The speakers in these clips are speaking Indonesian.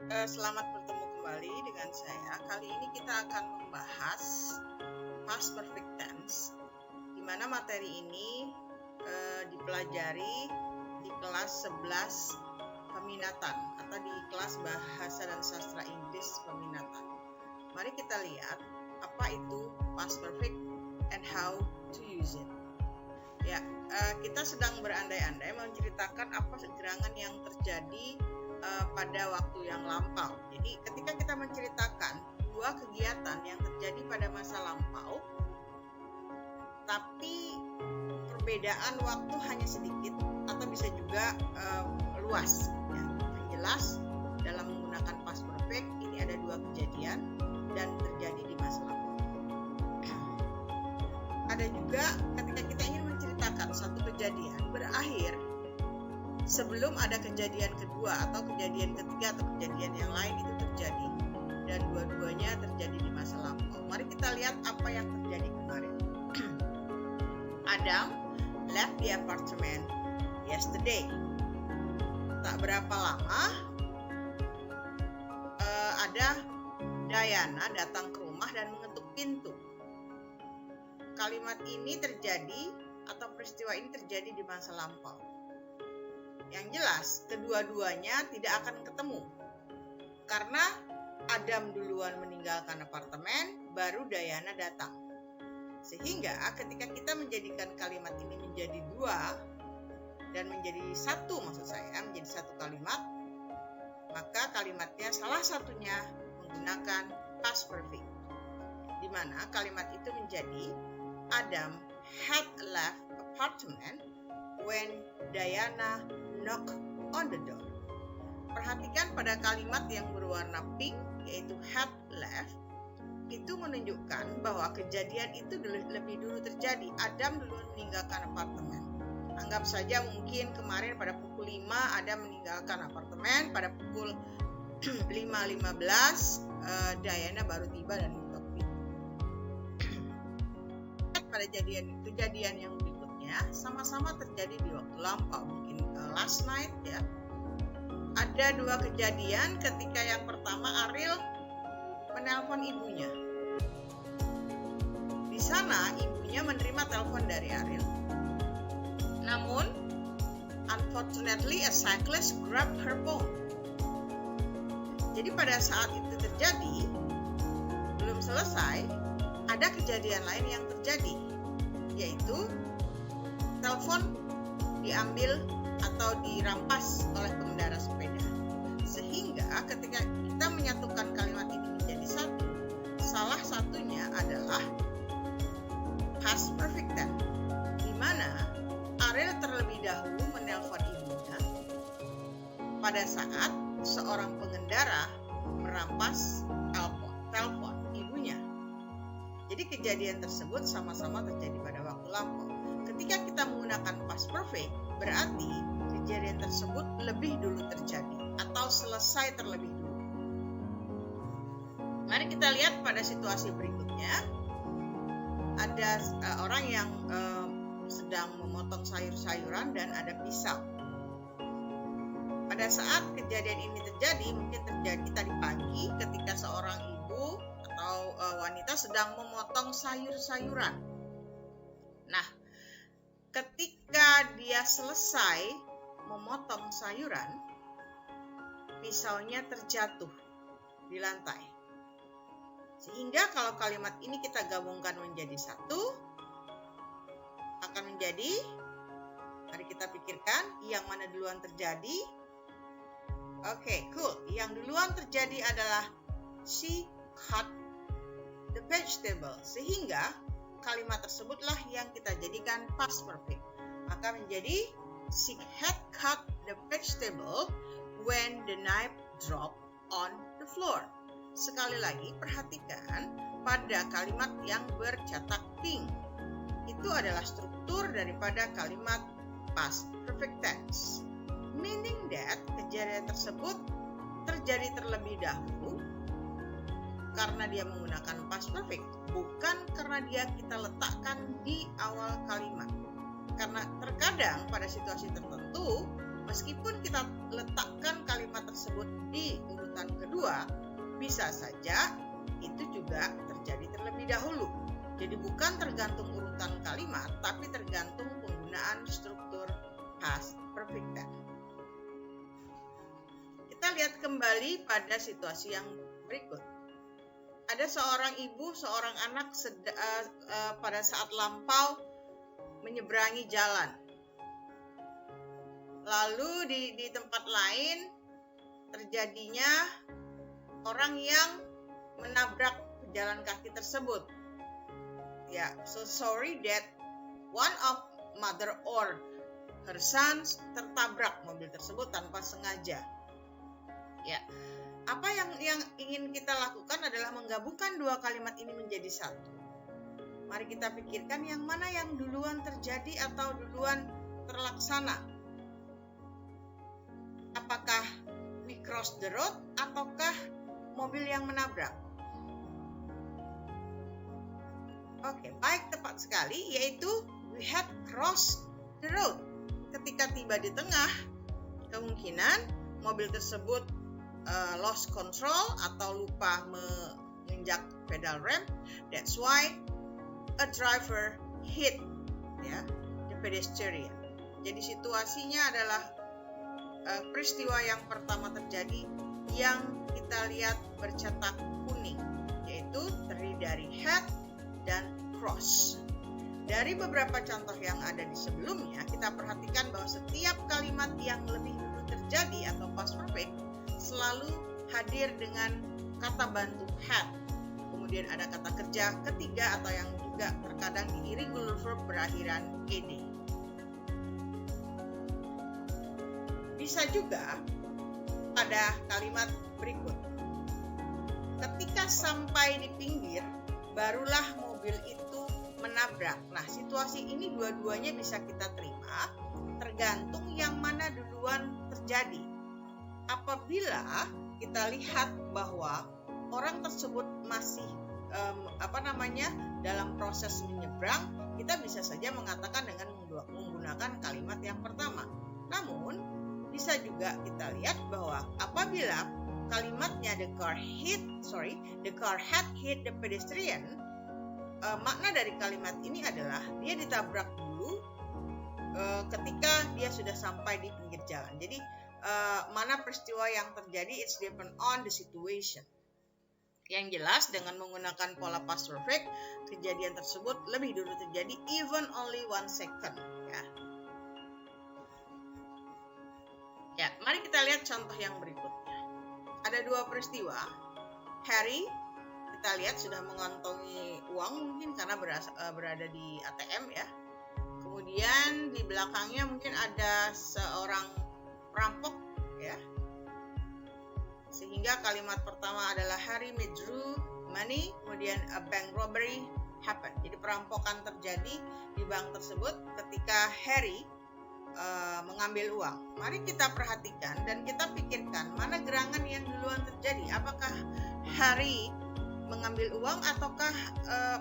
Selamat bertemu kembali dengan saya. Kali ini kita akan membahas past perfect tense, di mana materi ini dipelajari di kelas 11 peminatan atau di kelas bahasa dan sastra Inggris peminatan. Mari kita lihat apa itu past perfect and how to use it. Ya, kita sedang berandai-andai menceritakan apa gerangan yang terjadi pada waktu yang lampau. Jadi ketika kita menceritakan dua kegiatan yang terjadi pada masa lampau, tapi perbedaan waktu hanya sedikit atau bisa juga luas. Ya. Yang jelas dalam menggunakan past perfect ini ada dua kejadian dan terjadi di masa lampau. Ada juga ketika kita ingin menceritakan satu kejadian berakhir sebelum ada kejadian kedua atau kejadian ketiga atau kejadian yang lain itu terjadi, dan dua-duanya terjadi di masa lampau. Mari kita lihat apa yang terjadi kemarin. Adam left the apartment yesterday. Tak berapa lama ada Diana datang ke rumah dan mengetuk pintu. Kalimat ini terjadi atau peristiwa ini terjadi di masa lampau. Yang jelas, kedua-duanya tidak akan ketemu. Karena Adam duluan meninggalkan apartemen, baru Diana datang. Sehingga ketika kita menjadikan kalimat ini menjadi dua, dan menjadi satu menjadi satu kalimat, maka kalimatnya salah satunya menggunakan past perfect. Di mana kalimat itu menjadi Adam had left apartment when Diana knock on the door. Perhatikan pada kalimat yang berwarna pink, yaitu had left, itu menunjukkan bahwa kejadian itu lebih dulu terjadi. Adam dulu meninggalkan apartemen. Anggap saja mungkin kemarin pada pukul 5 Adam meninggalkan apartemen, pada pukul 5.15 Diana baru tiba dan mengetuk pintu. Pada kejadian yang berikutnya sama-sama terjadi di waktu lampau, mungkin last night ya. Ada dua kejadian. Ketika yang pertama Ariel menelpon ibunya. Di sana ibunya menerima telepon dari Ariel. Namun unfortunately a cyclist grabbed her phone. Jadi pada saat itu terjadi, belum selesai, ada kejadian lain yang terjadi, yaitu telepon diambil atau dirampas oleh pengendara sepeda. Sehingga ketika kita menyatukan kalimat ini menjadi satu, salah satunya adalah past perfect tense, di mana Ariel terlebih dahulu menelpon ibunya pada saat seorang pengendara merampas telepon ibunya. Jadi kejadian tersebut sama-sama terjadi pada waktu lampau. Ketika kita menggunakan past perfect, berarti kejadian tersebut lebih dulu terjadi atau selesai terlebih dulu. Mari kita lihat pada situasi berikutnya. Ada orang yang sedang memotong sayur-sayuran dan ada pisau. Pada saat kejadian ini terjadi, mungkin terjadi tadi pagi ketika seorang ibu atau wanita sedang memotong sayur-sayuran. Nah, ketika dia selesai memotong sayuran, pisaunya terjatuh di lantai. Sehingga kalau kalimat ini kita gabungkan menjadi satu, akan menjadi, mari kita pikirkan, yang mana duluan terjadi. Oke, cool. Yang duluan terjadi adalah she cut the vegetable. Sehingga kalimat tersebutlah yang kita jadikan past perfect. Maka menjadi she had cut the vegetable when the knife dropped on the floor. Sekali lagi perhatikan pada kalimat yang bercetak pink. Itu adalah struktur daripada kalimat past perfect tense. Meaning that kejadian tersebut terjadi terlebih dahulu karena dia menggunakan past perfect, bukan karena dia kita letakkan di awal kalimat. Karena terkadang pada situasi tertentu, meskipun kita letakkan kalimat tersebut di urutan kedua kedua, bisa saja itu juga terjadi terlebih dahulu. Jadi bukan tergantung urutan kalimat, tapi tergantung penggunaan struktur past perfect tense. Kita lihat kembali pada situasi yang berikut. Ada seorang ibu, seorang anak pada saat lampau menyeberangi jalan. Lalu di tempat lain terjadinya orang yang menabrak pejalan kaki tersebut. Ya, so sorry that one of mother or her sons tertabrak mobil tersebut tanpa sengaja. Ya, apa yang ingin kita lakukan adalah menggabungkan dua kalimat ini menjadi satu. Mari kita pikirkan yang mana yang duluan terjadi atau duluan terlaksana. Apakah we cross the road ataukah mobil yang menabrak? Oke, baik, tepat sekali, yaitu we had crossed the road. Ketika tiba di tengah, kemungkinan mobil tersebut lost control atau lupa menginjak pedal rem. That's why a driver hit the pedestrian. Jadi situasinya adalah peristiwa yang pertama terjadi yang kita lihat bercetak kuning, yaitu terdiri dari had dan cross. Dari beberapa contoh yang ada di sebelumnya, kita perhatikan bahwa setiap kalimat yang lebih dulu terjadi atau past perfect selalu hadir dengan kata bantu had. Kemudian ada kata kerja ketiga atau yang juga terkadang diiringi irregular verb berakhiran ed. Bisa juga pada kalimat berikut. Ketika sampai di pinggir, barulah mobil itu menabrak. Nah, situasi ini dua-duanya bisa kita terima, tergantung yang mana duluan terjadi. Apabila kita lihat bahwa orang tersebut masih dalam proses menyeberang, kita bisa saja mengatakan dengan menggunakan kalimat yang pertama. Namun bisa juga kita lihat bahwa apabila kalimatnya the car had hit the pedestrian, makna dari kalimat ini adalah dia ditabrak dulu ketika dia sudah sampai di pinggir jalan. Jadi mana peristiwa yang terjadi, it's depend on the situation. Yang jelas dengan menggunakan pola past perfect, kejadian tersebut lebih dulu terjadi, even only 1 second. Ya, mari kita lihat contoh yang berikutnya. Ada dua peristiwa. Harry, kita lihat sudah mengantongi uang mungkin karena berada di ATM ya. Kemudian di belakangnya mungkin ada seorang perampok ya. Sehingga kalimat pertama adalah Harry withdrew money, kemudian a bank robbery happened. Jadi perampokan terjadi di bank tersebut ketika Harry mengambil uang. Mari kita perhatikan dan kita pikirkan mana gerangan yang duluan terjadi. Apakah Harry mengambil uang ataukah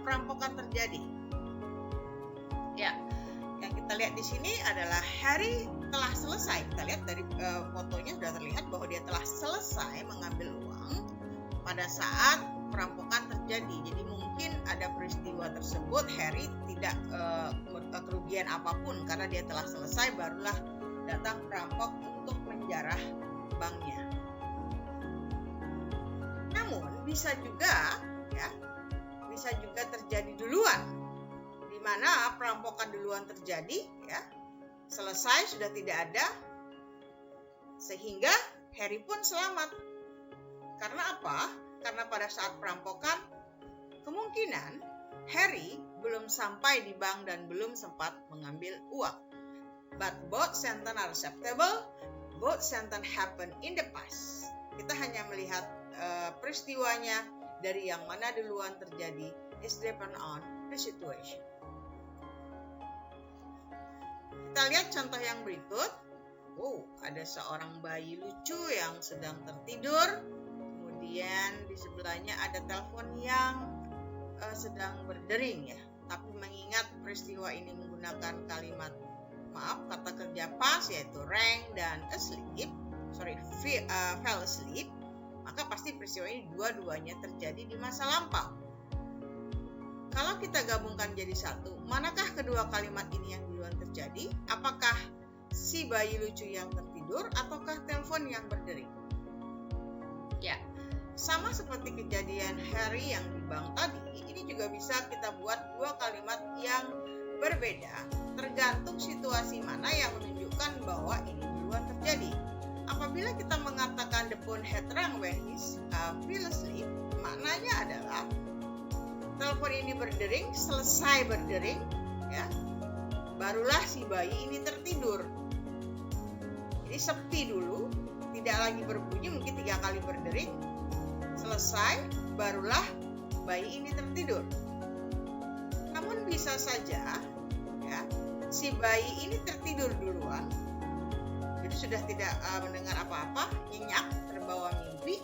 perampokan terjadi? Ya, yang kita lihat di sini adalah Harry telah selesai. Kita lihat dari fotonya sudah terlihat bahwa dia telah selesai mengambil uang pada saat perampokan terjadi. Jadi mungkin ada peristiwa tersebut Harry tidak kerugian apapun karena dia telah selesai, barulah datang perampok untuk menjarah banknya. Namun bisa juga terjadi duluan, di mana perampokan duluan terjadi ya, selesai sudah tidak ada, sehingga Harry pun selamat. Karena apa? Karena pada saat perampokan kemungkinan Harry belum sampai di bank dan belum sempat mengambil uang. But both sentences are acceptable. Both sentences happen in the past. Kita hanya melihat peristiwanya dari yang mana duluan terjadi. It's depend on the situation. Kita lihat contoh yang berikut. Ada seorang bayi lucu yang sedang tertidur. Kemudian di sebelahnya ada telepon yang sedang berdering ya. Tapi mengingat peristiwa ini menggunakan kata kerja past yaitu rang dan fell asleep, maka pasti peristiwa ini dua-duanya terjadi di masa lampau. Kalau kita gabungkan jadi satu, manakah kedua kalimat ini yang duluan terjadi? Apakah si bayi lucu yang tertidur ataukah telepon yang berdering? Ya, sama seperti kejadian Harry yang di bank tadi, ini juga bisa kita buat dua kalimat yang berbeda tergantung situasi mana yang menunjukkan bahwa ini duluan terjadi. Apabila kita mengatakan the phone had rang when he fell asleep, maknanya adalah telepon ini berdering, selesai berdering, ya, barulah si bayi ini tertidur. Jadi sepi dulu, tidak lagi berbunyi, mungkin 3 kali berdering, selesai, barulah bayi ini tertidur. Namun bisa saja, ya, si bayi ini tertidur duluan, jadi sudah tidak mendengar apa-apa, nyenyak, terbawa mimpi,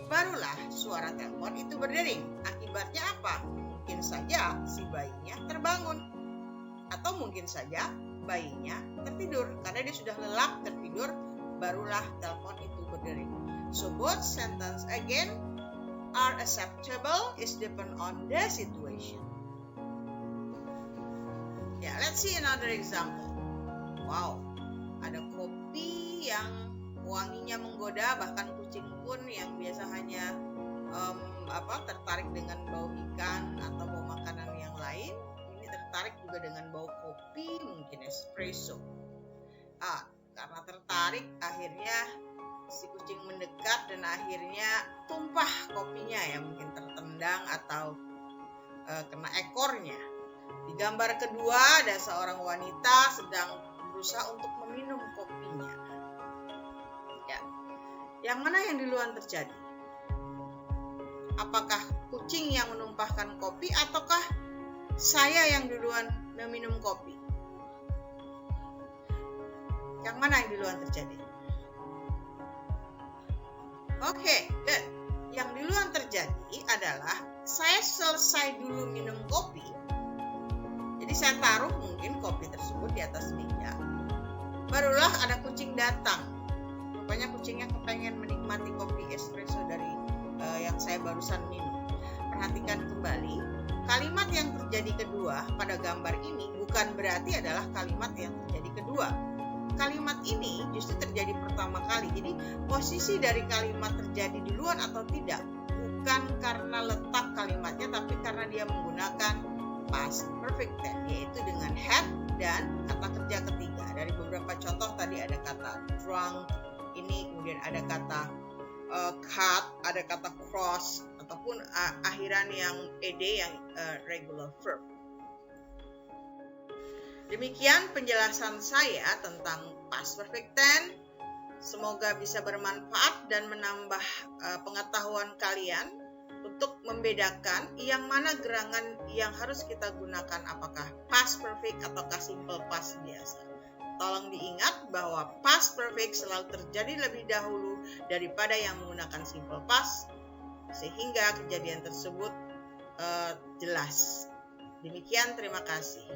barulah suara telepon itu berdering. Akibatnya apa? Mungkin saja si bayinya terbangun, atau mungkin saja bayinya tertidur. Karena dia sudah lelap tertidur, barulah telepon itu berdering. So both sentence again are acceptable, is depend on the situation. Ya, let's see another example. Wow, ada kopi yang wanginya menggoda, bahkan kucing pun yang biasa hanya tertarik dengan bau ikan atau bau makanan yang lain, ini tertarik juga dengan bau kopi, mungkin espresso. Karena tertarik, akhirnya si kucing mendekat dan akhirnya tumpah kopinya, ya mungkin tertendang atau kena ekornya. Di gambar kedua ada seorang wanita sedang berusaha untuk meminum kopinya. Ya, yang mana yang duluan terjadi? Apakah kucing yang menumpahkan kopi ataukah saya yang duluan meminum kopi? Yang mana yang duluan terjadi? Oke, good. Yang duluan terjadi adalah saya selesai dulu minum kopi. Jadi saya taruh mungkin kopi tersebut di atas meja. Barulah ada kucing datang. Rupanya kucingnya kepengen menikmati kopi espresso dari yang saya barusan minum. Perhatikan kembali, kalimat yang terjadi kedua pada gambar ini bukan berarti adalah kalimat yang terjadi kedua. Kalimat ini justru terjadi pertama kali. Jadi posisi dari kalimat terjadi duluan atau tidak bukan karena letak kalimatnya, tapi karena dia menggunakan past perfect tense, yaitu dengan had dan kata kerja ketiga. Dari beberapa contoh tadi ada kata drunk, ini kemudian ada kata cut, ada kata cross, ataupun akhiran yang ed yang regular verb. Demikian penjelasan saya tentang past perfect tense. Semoga bisa bermanfaat dan menambah pengetahuan kalian untuk membedakan yang mana gerangan yang harus kita gunakan, apakah past perfect ataukah simple past biasa. Tolong diingat bahwa past perfect selalu terjadi lebih dahulu daripada yang menggunakan simple past, sehingga kejadian tersebut jelas. Demikian, terima kasih.